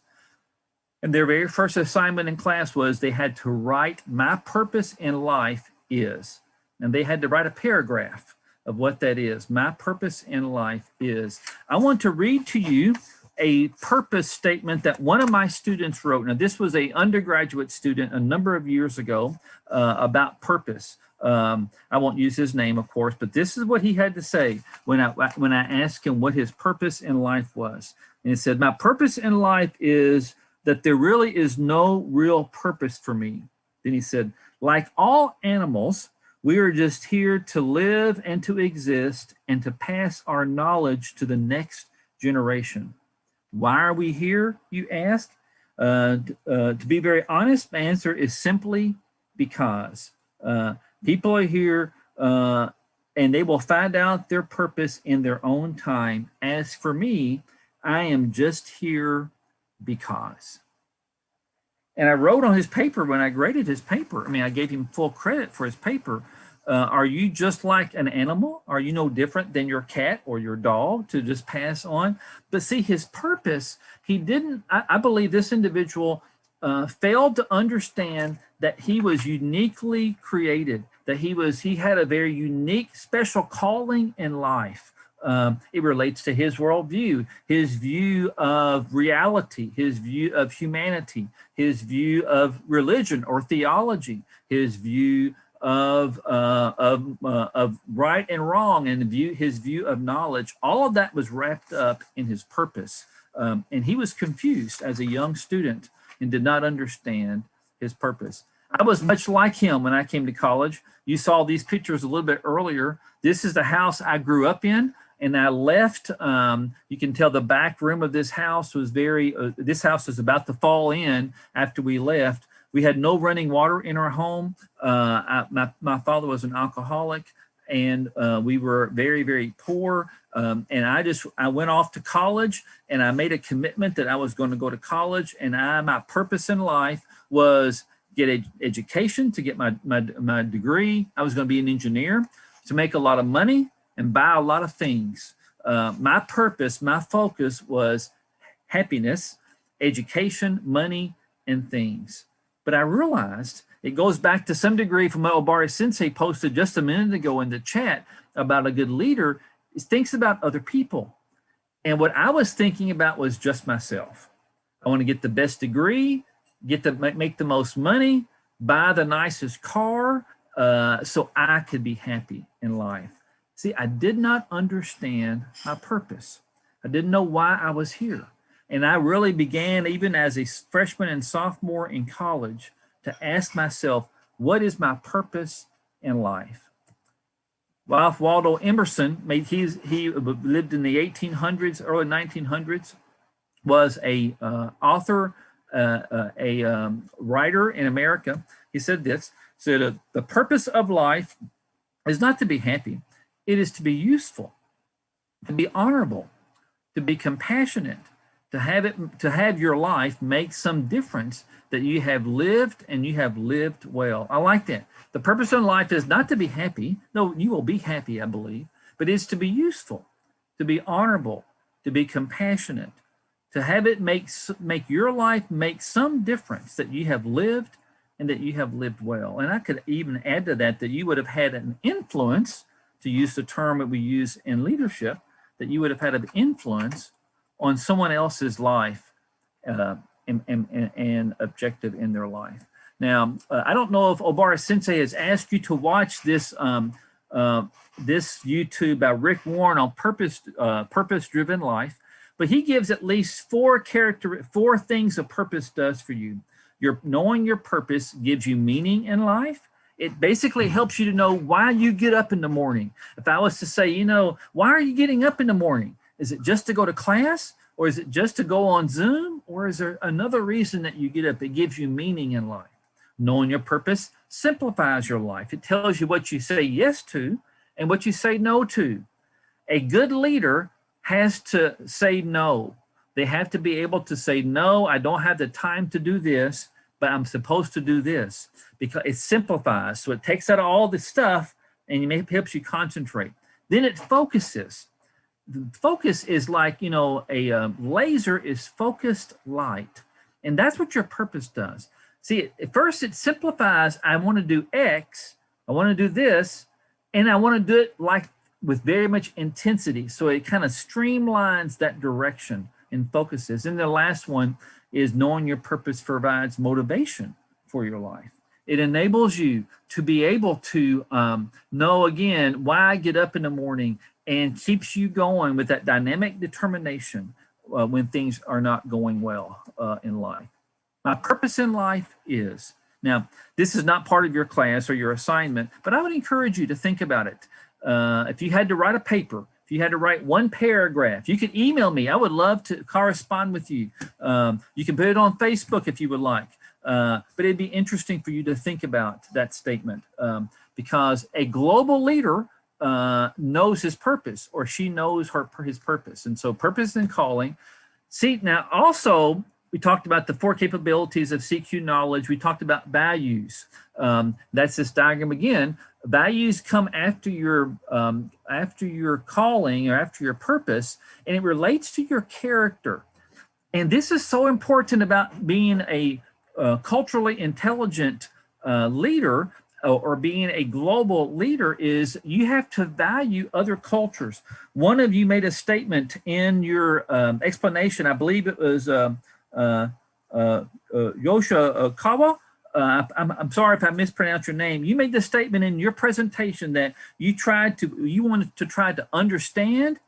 Speaker 1: And their very first assignment in class was they had to write "My purpose in life is," and they had to write a paragraph of what that is. My purpose in life is. I want to read to you a purpose statement that one of my students wrote. Now, this was an undergraduate student a number of years ago about purpose. I won't use his name, of course, but this is what he had to say when I asked him what his purpose in life was. And he said, "My purpose in life is that there really is no real purpose for me." Then he said, "Like all animals, we are just here to live and to exist and to pass our knowledge to the next generation." Why are we here, you ask? To be very honest, my answer is simply because. People are here and they will find out their purpose in their own time. As for me, I am just here because. And I wrote on his paper when I graded his paper, I gave him full credit for his paper. Are you just like an animal? Are you no different than your cat or your dog to just pass on? But see, his purpose, I believe this individual failed to understand that he was uniquely created, that he had a very unique, special calling in life. It relates to his worldview, his view of reality, his view of humanity, his view of religion or theology, his view of right and wrong, and his view of knowledge. All of that was wrapped up in his purpose. And he was confused as a young student and did not understand his purpose. I was much like him when I came to college. You saw these pictures a little bit earlier. This is the house I grew up in. And I left, you can tell the back room of this house was this house was about to fall in after we left. We had no running water in our home. My father was an alcoholic, and we were very, very poor. And I went off to college, and I made a commitment that I was going to go to college, and my purpose in life was get education, to get my degree. I was going to be an engineer, to make a lot of money and buy a lot of things. My purpose, my focus was happiness, education, money, and things. But I realized it goes back to some degree from what Obari Sensei posted just a minute ago in the chat about a good leader is thinks about other people. And what I was thinking about was just myself. I want to get the best degree, make the most money, buy the nicest car, so I could be happy in life. See, I did not understand my purpose. I didn't know why I was here. And I really began, even as a freshman and sophomore in college, to ask myself, what is my purpose in life? Ralph Waldo Emerson, he lived in the 1800s, early 1900s, was a author, a writer in America. He said this, the purpose of life is not to be happy. It is to be useful, to be honorable, to be compassionate, to have your life make some difference, that you have lived and you have lived well. I like that. The purpose of life is not to be happy. No, you will be happy, I believe, but it's to be useful, to be honorable, to be compassionate, to have it make your life make some difference, that you have lived and that you have lived well. And I could even add to that you would have had an influence, to use the term that we use in leadership, that you would have had an influence on someone else's life and objective in their life. Now, I don't know if Obara Sensei has asked you to watch this this YouTube by Rick Warren on purpose-driven life, but he gives at least four things a purpose does for you. Knowing your purpose gives you meaning in life. It basically helps you to know why you get up in the morning. If I was to say, why are you getting up in the morning? Is it just to go to class? Or is it just to go on Zoom? Or is there another reason that you get up? It gives you meaning in life. Knowing your purpose simplifies your life. It tells you what you say yes to and what you say no to. A good leader has to say no. They have to be able to say, no, I don't have the time to do this, but I'm supposed to do this, because it simplifies. So it takes out all the stuff and it helps you concentrate. Then it focuses. The focus is like, a laser is focused light. And that's what your purpose does. See, at first it simplifies. I want to do X, I want to do this, and I want to do it like with very much intensity. So it kind of streamlines that direction and focuses. And the last one is knowing your purpose provides motivation for your life. It enables you to be able to know, again, why I get up in the morning, and keeps you going with that dynamic determination when things are not going well in life. My purpose in life is, now, this is not part of your class or your assignment, but I would encourage you to think about it. If you had to write a paper, if you had to write one paragraph, you could email me. I would love to correspond with you. You can put it on Facebook if you would like. But it'd be interesting for you to think about that statement, because a global leader knows his purpose, or she knows his purpose. And so purpose and calling. See, now also, we talked about the 4 capabilities of CQ knowledge. We talked about values. That's this diagram again. Values come after your calling or after your purpose, and it relates to your character. And this is so important about being a culturally intelligent leader, or being a global leader, is you have to value other cultures. One of you made a statement in your explanation. I believe it was Yoshikawa. I'm sorry if I mispronounced your name. You made the statement in your presentation that you wanted to try to understand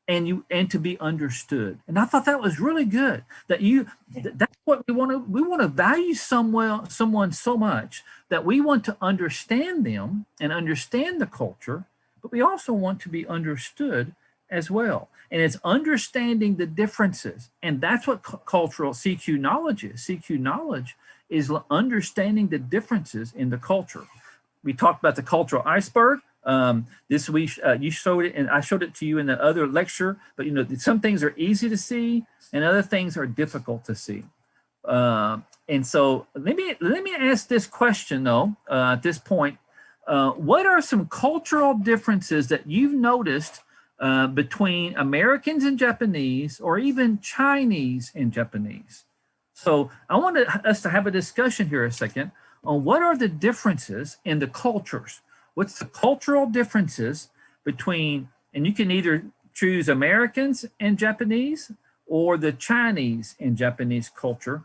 Speaker 1: and to be understood. And I thought that was really good. That's what we want to. We want to value someone so much that we want to understand them and understand the culture, but we also want to be understood as well. And it's understanding the differences. And that's what cultural CQ knowledge is. CQ knowledge is understanding the differences in the culture. We talked about the cultural iceberg. This week you showed it, and I showed it to you in the other lecture. But you know, some things are easy to see, and other things are difficult to see. And so let me ask this question though. At this point, what are some cultural differences that you've noticed between Americans and Japanese, or even Chinese and Japanese? So I wanted us to have a discussion here a second on what are the differences in the cultures. What's the cultural differences between, and you can either choose Americans and Japanese or the Chinese and Japanese culture.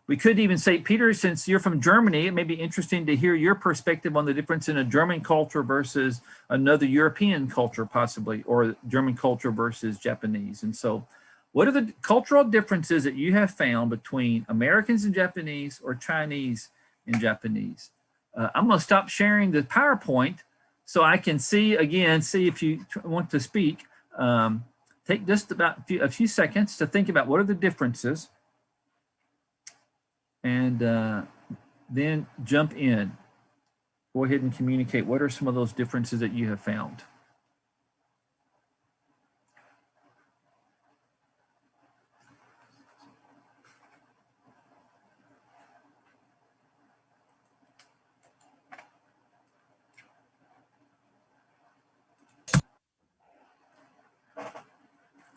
Speaker 1: We could even say, Peter, since you're from Germany, it may be interesting to hear your perspective on the difference in a German culture versus another European culture, possibly, or German culture versus Japanese. And so what are the cultural differences that you have found between Americans and Japanese or Chinese and Japanese? I'm going to stop sharing the PowerPoint so I can see if you want to speak. Take just about a few seconds to think about what are the differences, and then jump in. Go ahead and communicate. What are some of those differences that you have found?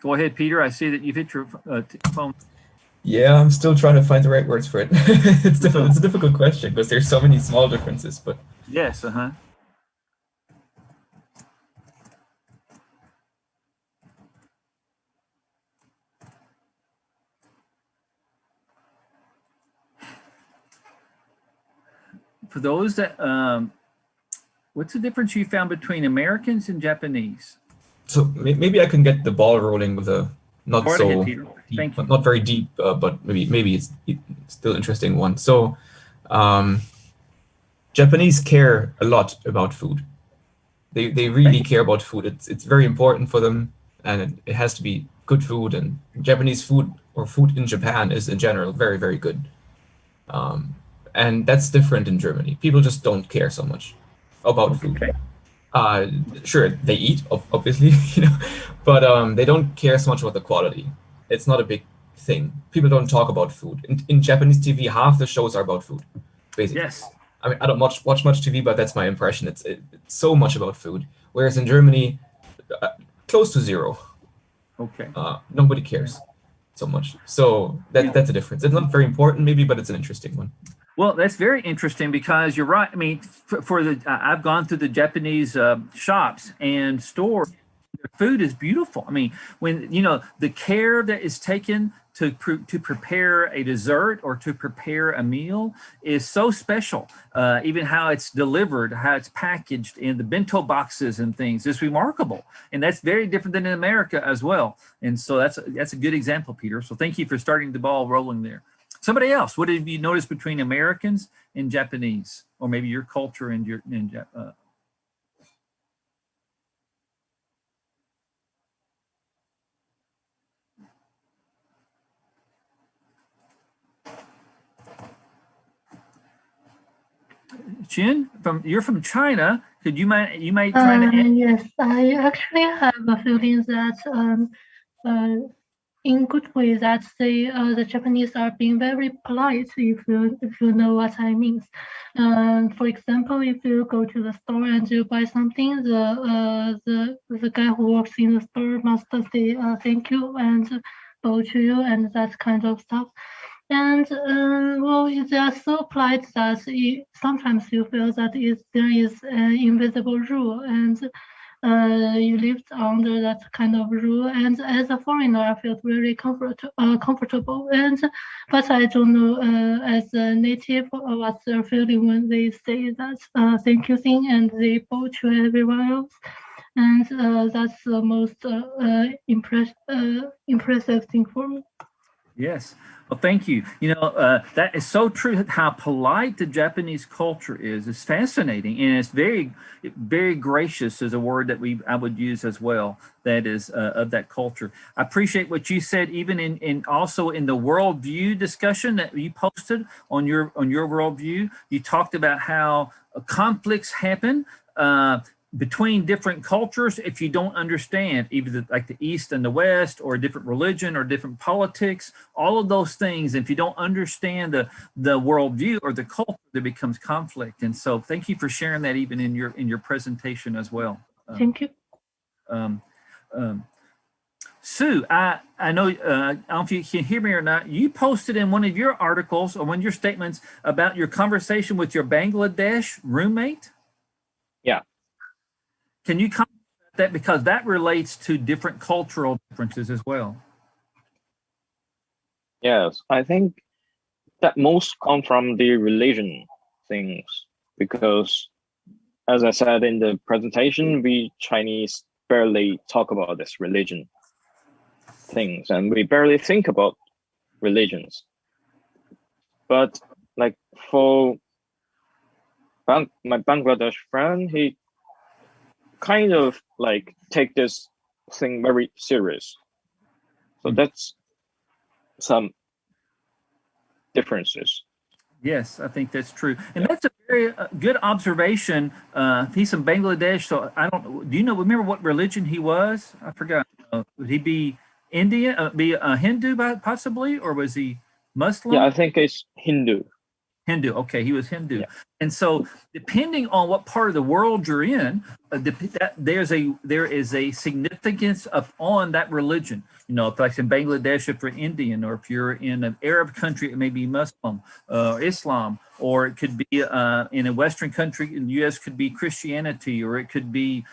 Speaker 1: Go ahead, Peter. I see that you've hit your phone.
Speaker 2: Yeah, I'm still trying to find the right words for it. It's difficult. It's a difficult question because there's so many small differences. But
Speaker 1: yes, For those that, what's the difference you found between Americans and Japanese?
Speaker 2: so maybe I can get the ball rolling with a not
Speaker 1: Go
Speaker 2: so
Speaker 1: ahead, Peter. Thank you.
Speaker 2: not very deep, but maybe it's still interesting one. So Japanese care a lot about food. They really care about food. It's very important for them, and it has to be good food. And Japanese food, or food in Japan, is in general very, very good. And that's different in Germany. People just don't care so much about food. Sure, they eat, obviously, but they don't care so much about the quality. It's not a big thing. People don't talk about food. In Japanese TV, half the shows are about food, basically.
Speaker 1: Yes.
Speaker 2: I mean, I don't watch much TV, but that's my impression. It's so much about food. Whereas in Germany, close to zero.
Speaker 1: Okay.
Speaker 2: Nobody cares so much. So that's a difference. It's not very important, maybe, but it's an interesting one.
Speaker 1: Well, that's very interesting because you're right. I mean, I've gone through the Japanese shops and stores. The food is beautiful. I mean, when the care that is taken to prepare a dessert or to prepare a meal is so special. Even how it's delivered, how it's packaged in the bento boxes and things is remarkable. And that's very different than in America as well. And so that's a good example, Peter. So thank you for starting the ball rolling there. Somebody else, what have you noticed between Americans and Japanese, or maybe your culture and Chin, you're from China. Could you might try to?
Speaker 5: Yes, I actually have a feeling that in good way that the Japanese are being very polite, if you know what I mean. For example, if you go to the store and you buy something, the guy who works in the store must say thank you and bow to you and that kind of stuff. And well, they are so polite that sometimes you feel that there is an invisible rule, and you lived under that kind of rule. And as a foreigner, I felt very comfortable. But I don't know, as a native, what's their feeling when they say that thank you thing and they bow to everyone else. And that's the most impressive thing for me.
Speaker 1: Yes. Well, thank you. That is so true. How polite the Japanese culture is. It's fascinating, and it's very gracious is a word that I would use as well. That is of that culture. I appreciate what you said, even in also in the worldview discussion that you posted on your worldview. You talked about how conflicts happen. Between different cultures, if you don't understand either like the East and the West, or a different religion or different politics, all of those things, if you don't understand the worldview or the culture, there becomes conflict. And so thank you for sharing that even in your presentation as well.
Speaker 5: Thank you.
Speaker 1: Um, um, Sue, I know, I don't know if you can hear me or not. You posted in one of your articles or one of your statements about your conversation with your Bangladesh roommate.
Speaker 6: Yeah.
Speaker 1: Can you comment on that, because that relates to different cultural differences as well?
Speaker 6: Yes, I think that most come from the religion things, because as I said in the presentation, we Chinese barely talk about this religion things, and we barely think about religions. But like for my Bangladesh friend, he kind of like take this thing very serious. So that's some differences.
Speaker 1: Yes, I think that's true, and that's a very good observation. He's from Bangladesh, so I don't. Do you know? Remember what religion he was? I forgot. Would he be Indian? Be a Hindu, possibly, or was he Muslim?
Speaker 6: Yeah, I think it's Hindu.
Speaker 1: Hindu. Okay, he was Hindu.
Speaker 6: Yeah.
Speaker 1: And so, depending on what part of the world you're in, there is a significance on that religion. If like in Bangladesh, if you're Indian, or if you're in an Arab country, it may be Muslim, Islam, or it could be in a Western country in the U.S. could be Christianity, or it could be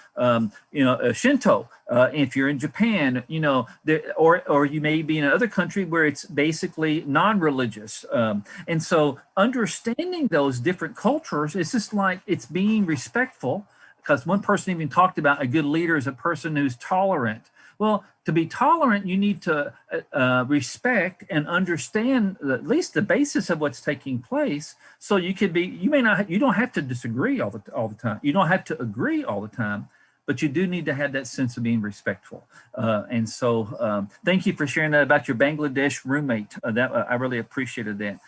Speaker 1: Shinto. If you're in Japan, or you may be in another country where it's basically non-religious. And so understanding those different cultures, it's just like it's being respectful, because one person even talked about a good leader is a person who's tolerant. Well, to be tolerant, you need to respect and understand at least the basis of what's taking place. So you don't have to disagree all the time. You don't have to agree all the time, but you do need to have that sense of being respectful. And so thank you for sharing that about your Bangladesh roommate. I really appreciated that.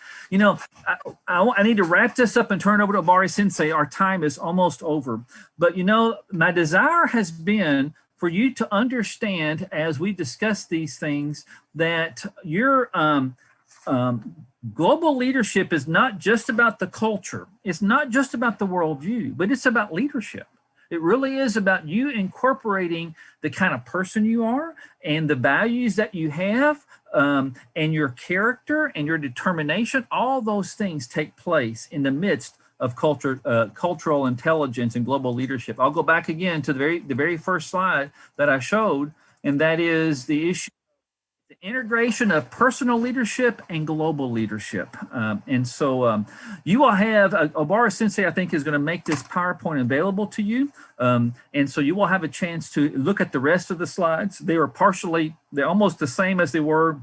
Speaker 1: I need to wrap this up and turn over to Obari Sensei. Our time is almost over. But my desire has been for you to understand, as we discuss these things, that your global leadership is not just about the culture. It's not just about the worldview, but it's about leadership. It really is about you incorporating the kind of person you are and the values that you have, and your character and your determination. All those things take place in the midst of cultural intelligence and global leadership. I'll go back again to the very first slide that I showed, and that is the issue. The integration of personal leadership and global leadership. And so you will have, Obara Sensei, I think, is going to make this PowerPoint available to you. And so you will have a chance to look at the rest of the slides. They're almost the same as they were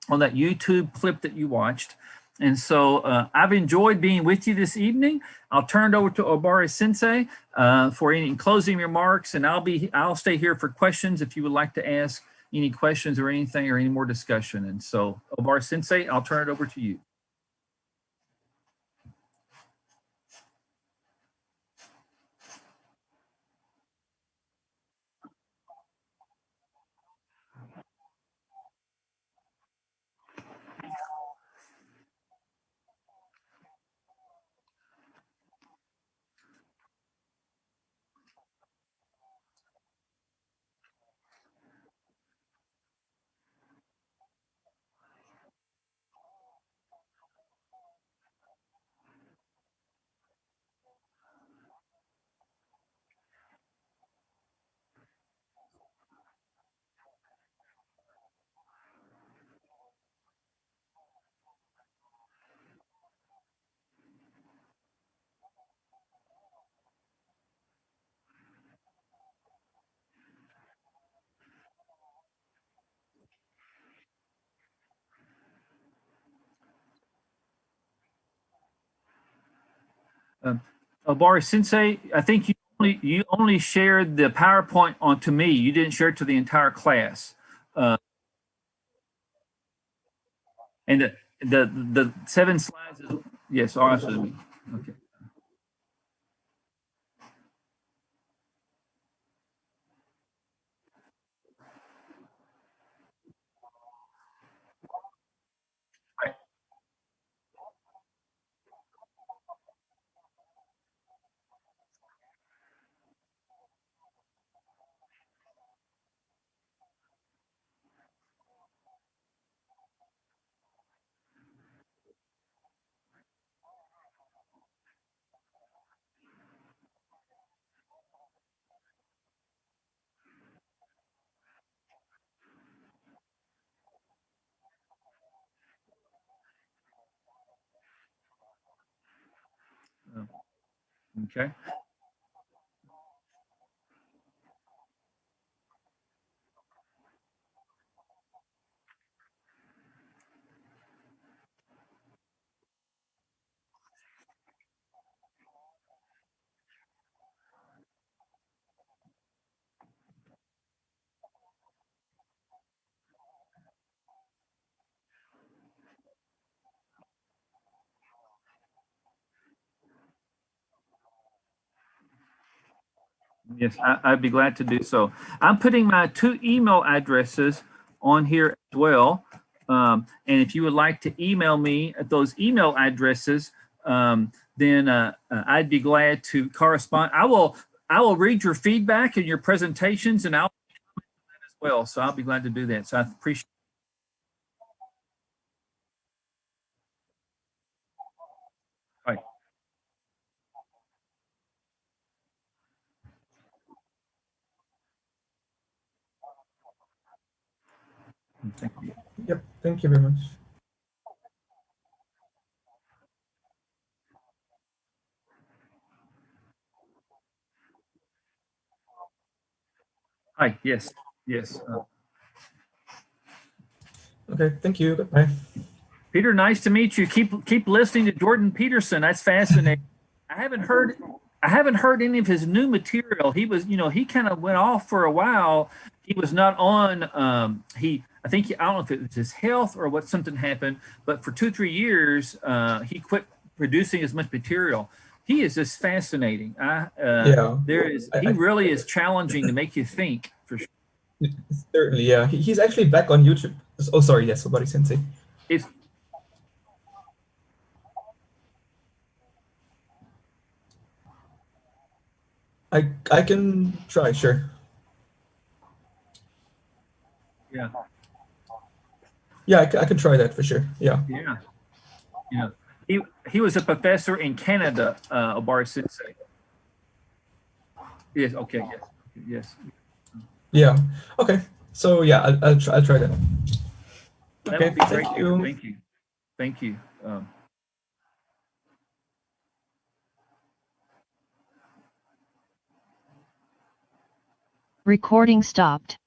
Speaker 1: on that YouTube clip that you watched. And so I've enjoyed being with you this evening. I'll turn it over to Obari Sensei for any closing remarks, and I'll stay here for questions if you would like to ask any questions or anything or any more discussion. And so, Obari Sensei, I'll turn it over to you. Obari Sensei, I think you only shared the PowerPoint onto me. You didn't share it to the entire class. And the 7 slides is, yes, are to me. Okay. Right. Okay. Yes, I'd be glad to do so. I'm putting my 2 email addresses on here as well. And if you would like to email me at those email addresses, then I'd be glad to correspond. I will read your feedback and your presentations, and I'll as well. So I'll be glad to do that. So I appreciate. Right. Thank you.
Speaker 2: Yep. Thank you very much.
Speaker 1: Hi. Yes. Yes.
Speaker 2: Okay. Thank you. Goodbye.
Speaker 1: Peter, nice to meet you. Keep listening to Jordan Peterson. That's fascinating. I haven't heard any of his new material. He was, he kind of went off for a while. He was not on. I think I don't know if it was his health or what something happened, but for 2-3 years he quit producing as much material. He is just fascinating.
Speaker 2: Yeah.
Speaker 1: He really is challenging to make you think for sure.
Speaker 2: Certainly, yeah. He's actually back on YouTube. Oh, sorry. Yes, Obari Sensei.
Speaker 1: It's
Speaker 2: I can try, sure.
Speaker 1: yeah.
Speaker 2: Yeah, I can try that for sure. Yeah.
Speaker 1: Yeah. Yeah. He was a professor in Canada, Obari Sensei. Yes. Okay. Yes. Yes.
Speaker 2: Yeah. Okay. So yeah, I'll try that.
Speaker 1: That
Speaker 2: Okay.
Speaker 1: would be great.
Speaker 2: Thank you.
Speaker 1: Thank you. Thank you.
Speaker 7: Recording stopped.